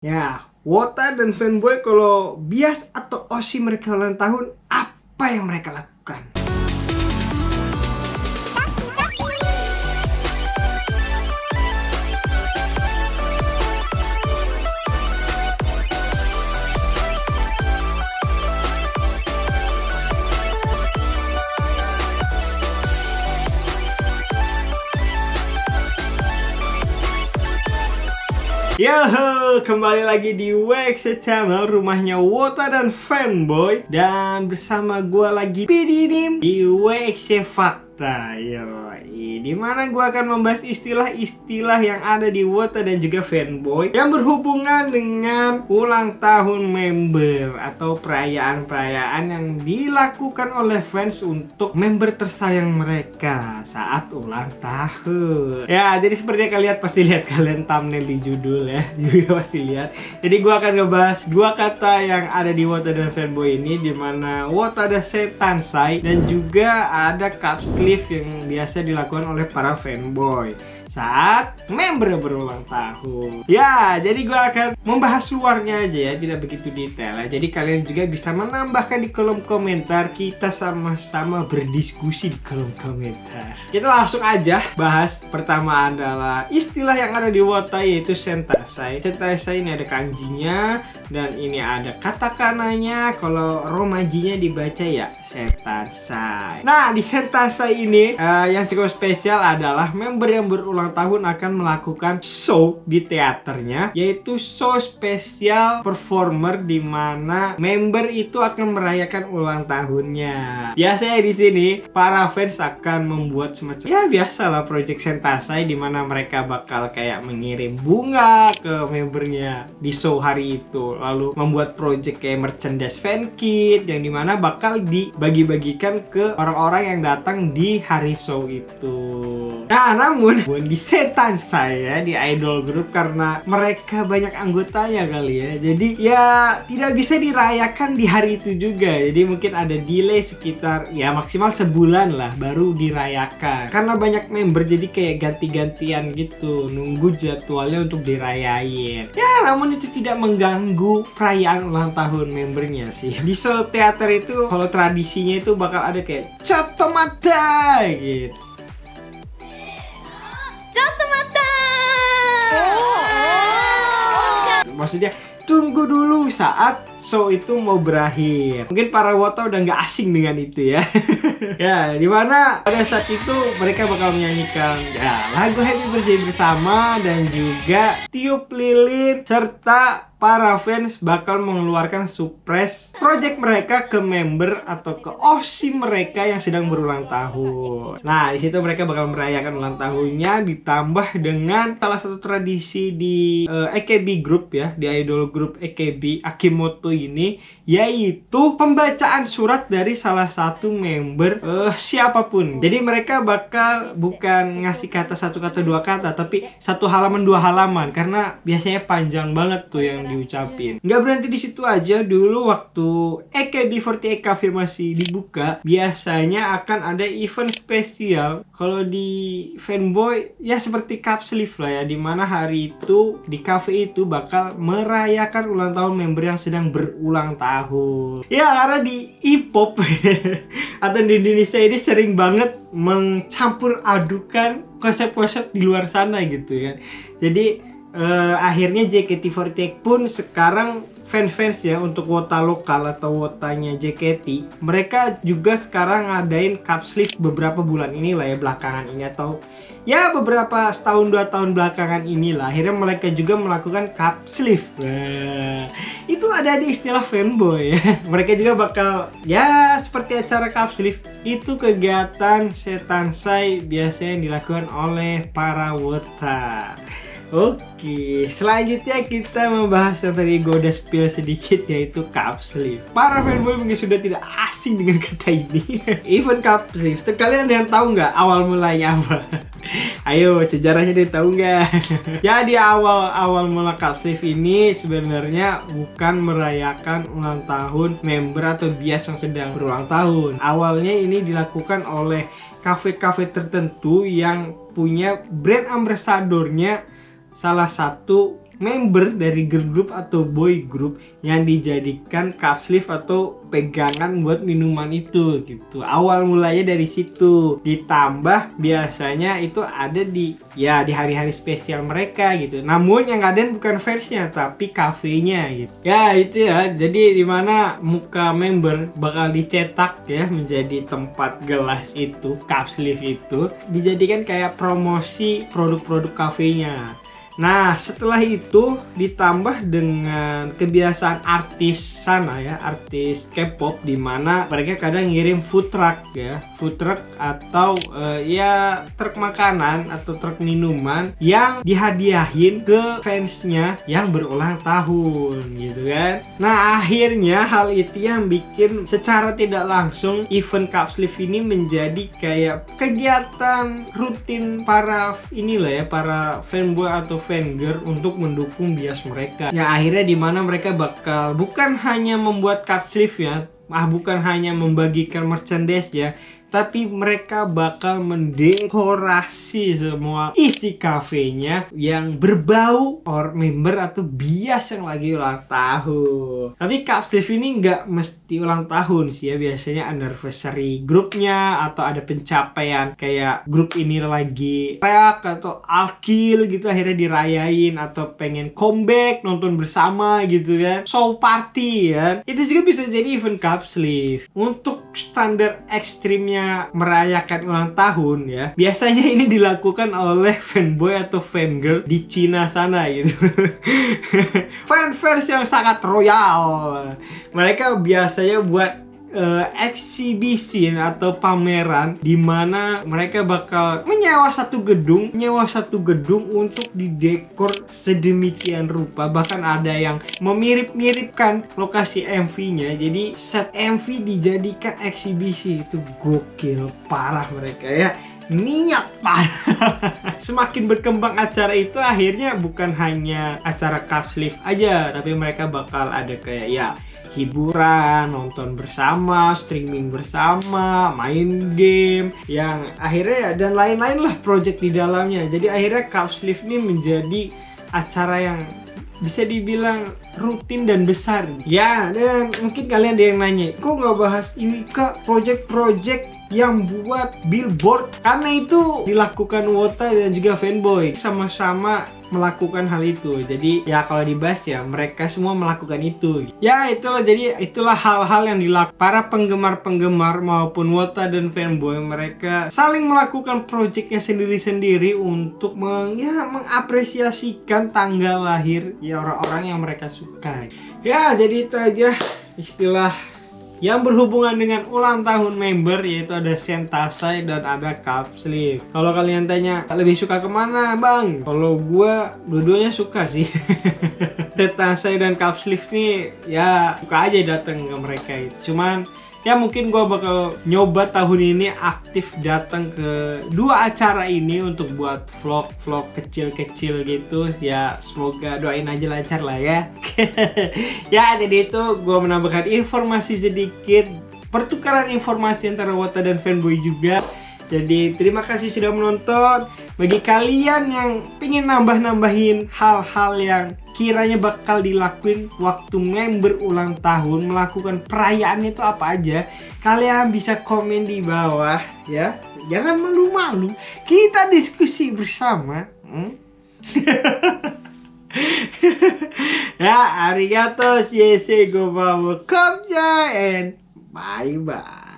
Ya, Wota dan fanboy kalau bias atau OSI mereka ulang tahun, apa yang mereka lakukan? Yo, kembali lagi di WX Channel, rumahnya Wota dan fanboy. Dan bersama gue lagi Pidinim di WX Fakta. Yo, di mana gue akan membahas istilah-istilah yang ada di Wota dan juga fanboy yang berhubungan dengan ulang tahun member atau perayaan-perayaan yang dilakukan oleh fans untuk member tersayang mereka saat ulang tahun. Ya, jadi seperti yang kalian pasti lihat kalian thumbnail di judul ya, juga pasti lihat. Jadi gue akan ngebahas dua kata yang ada di Wota dan fanboy ini, dimana Wota ada setansai dan juga ada cup sleeve yang biasa dilakukan oleh para fanboy saat member berulang tahun. Ya, jadi gue akan membahas luarnya aja ya, tidak begitu detail ya. Jadi kalian juga bisa menambahkan di kolom komentar, kita sama-sama berdiskusi di kolom komentar. Kita langsung aja bahas. Pertama adalah istilah yang ada di Wota, yaitu sentasai. Sentasai ini ada kanjinya dan ini ada katakananya. Kalau romajinya dibaca ya setansai. Nah, di sentasai ini yang cukup spesial adalah member yang berulang tahun akan melakukan show di teaternya, yaitu show spesial performer di mana member itu akan merayakan ulang tahunnya. Biasanya di sini para fans akan membuat semacam ya biasalah project sentasai, di mana mereka bakal kayak mengirim bunga ke membernya di show hari itu, lalu membuat project kayak merchandise fan kit yang dimana bakal dibagi-bagikan ke orang-orang yang datang di hari show itu. Nah, namun di setansai ya, di idol group, karena mereka banyak anggotanya kali ya, jadi ya tidak bisa dirayakan di hari itu juga. Jadi mungkin ada delay sekitar ya maksimal sebulan lah baru dirayakan, karena banyak member jadi kayak ganti-gantian gitu nunggu jadwalnya untuk dirayain ya. Namun itu tidak mengganggu perayaan ulang tahun membernya sih. Di show teater itu kalau tradisinya itu bakal ada kayak cotomata gitu. Maksudnya tunggu dulu saat show itu mau berakhir. Mungkin para Wota udah nggak asing dengan itu ya. Ya, dimana pada saat itu mereka bakal menyanyikan ya lagu Happy Birthday bersama dan juga tiup lilin, serta para fans bakal mengeluarkan surprise project mereka ke member atau ke OSI mereka yang sedang berulang tahun. Nah, di situ mereka bakal merayakan ulang tahunnya, ditambah dengan salah satu tradisi di AKB Group ya, di idol group AKB Akimoto ini, yaitu pembacaan surat dari salah satu member siapapun. Jadi mereka bakal bukan ngasih kata satu kata dua kata, tapi satu halaman dua halaman, karena biasanya panjang banget tuh yang diucapin. Nggak berhenti di situ aja. Dulu waktu AKB48 Cafe masih dibuka, biasanya akan ada event spesial. Kalau di fanboy ya seperti cup sleeve lah ya, dimana hari itu di cafe itu bakal merayakan ulang tahun member yang sedang berulang tahun. Ya, karena di E-pop atau di Indonesia ini sering banget mencampur adukan konsep-konsep di luar sana gitu kan. Jadi akhirnya JKT48 pun sekarang fans-fans ya, untuk Wota lokal atau Wotanya JKT, mereka juga sekarang ngadain cup sleeve beberapa bulan inilah ya, belakangan ini, atau ya beberapa setahun dua tahun belakangan inilah, akhirnya mereka juga melakukan cup sleeve. Itu ada di istilah fanboy ya. Mereka juga bakal ya seperti acara cup sleeve. Itu kegiatan setansai biasanya yang dilakukan oleh para Wota. Oke, selanjutnya kita membahas yang tadi gue udah spill sedikit, yaitu cup sleeve. Para fanboy mungkin sudah tidak asing dengan kata ini. Event cup sleeve, kalian ada yang tahu nggak awal mulanya apa? Ayo, sejarahnya dia tahu nggak? Jadi awal mula cup sleeve ini sebenarnya bukan merayakan ulang tahun member atau bias yang sedang berulang tahun. Awalnya ini dilakukan oleh kafe-kafe tertentu yang punya brand ambasadornya salah satu member dari girl group atau boy group yang dijadikan cup sleeve atau pegangan buat minuman itu gitu. Awal mulanya dari situ. Ditambah biasanya itu ada di hari-hari spesial mereka gitu. Namun yang ada bukan fansnya tapi kafenya gitu. Ya itu ya. Jadi dimana muka member bakal dicetak ya menjadi tempat gelas itu, cup sleeve itu dijadikan kayak promosi produk-produk kafenya. Nah setelah itu ditambah dengan kebiasaan artis sana ya, artis K-pop, dimana mereka kadang ngirim food truck ya, food truck atau truk makanan atau truk minuman yang dihadiahin ke fansnya yang berulang tahun gitu kan. Nah akhirnya hal itu yang bikin secara tidak langsung event cup sleeve ini menjadi kayak kegiatan rutin para para fanboy atau fangirl untuk mendukung bias mereka. Ya akhirnya dimana mereka bakal bukan hanya membuat cup sleeve ya, bukan hanya membagikan merchandise ya, tapi mereka bakal mendekorasi semua isi kafenya yang berbau member atau bias yang lagi ulang tahun. Tapi cup sleeve ini nggak mesti ulang tahun sih ya, biasanya anniversary grupnya atau ada pencapaian kayak grup ini lagi reak atau alkil gitu, akhirnya dirayain, atau pengen comeback nonton bersama gitu kan, show party ya, itu juga bisa jadi event cup sleeve. Untuk standar ekstrimnya merayakan ulang tahun ya, biasanya ini dilakukan oleh fanboy atau fangirl di Cina sana gitu. Fans yang sangat royal, mereka biasanya buat eksibisi atau pameran di mana mereka bakal menyewa satu gedung untuk didekor sedemikian rupa. Bahkan ada yang memirip-miripkan lokasi MV-nya, jadi set MV dijadikan eksibisi. Itu gokil parah mereka ya, niat parah. Semakin berkembang acara itu, akhirnya bukan hanya acara cup sleeve aja, tapi mereka bakal ada kayak hiburan, nonton bersama, streaming bersama, main game yang akhirnya dan lain-lain lah project di dalamnya. Jadi akhirnya cup sleeve ini menjadi acara yang bisa dibilang rutin dan besar ya. Dan mungkin kalian ada yang nanya, kok nggak bahas ini kak, project-project yang buat billboard? Karena itu dilakukan Wota dan juga fanboy sama-sama melakukan hal itu. Jadi ya kalau dibahas ya mereka semua melakukan itu. Ya itulah, jadi itulah hal-hal yang dilakukan para penggemar-penggemar maupun Wota dan fanboy. Mereka saling melakukan projectnya sendiri-sendiri untuk mengapresiasikan tanggal lahir ya orang-orang yang mereka suka. Ya jadi itu aja istilah yang berhubungan dengan ulang tahun member, yaitu ada sentasai dan ada cup sleeve. Kalau kalian tanya lebih suka kemana bang, kalau gue dua-duanya suka sih. Sentasai dan cup sleeve nih ya suka aja datang ke mereka itu. Cuman ya mungkin gue bakal nyoba tahun ini aktif datang ke dua acara ini untuk buat vlog-vlog kecil-kecil gitu ya. Semoga doain aja lancar lah ya. Ya jadi itu gue menambahkan informasi sedikit, pertukaran informasi antara Wota dan fanboy juga. Jadi terima kasih sudah menonton. Bagi kalian yang pengen nambah-nambahin hal-hal yang kiranya bakal dilakuin waktu member ulang tahun, melakukan perayaan itu apa aja, kalian bisa komen di bawah ya. Jangan malu-malu, kita diskusi bersama. Ya, arigato, shiese, go bawa, and bye-bye.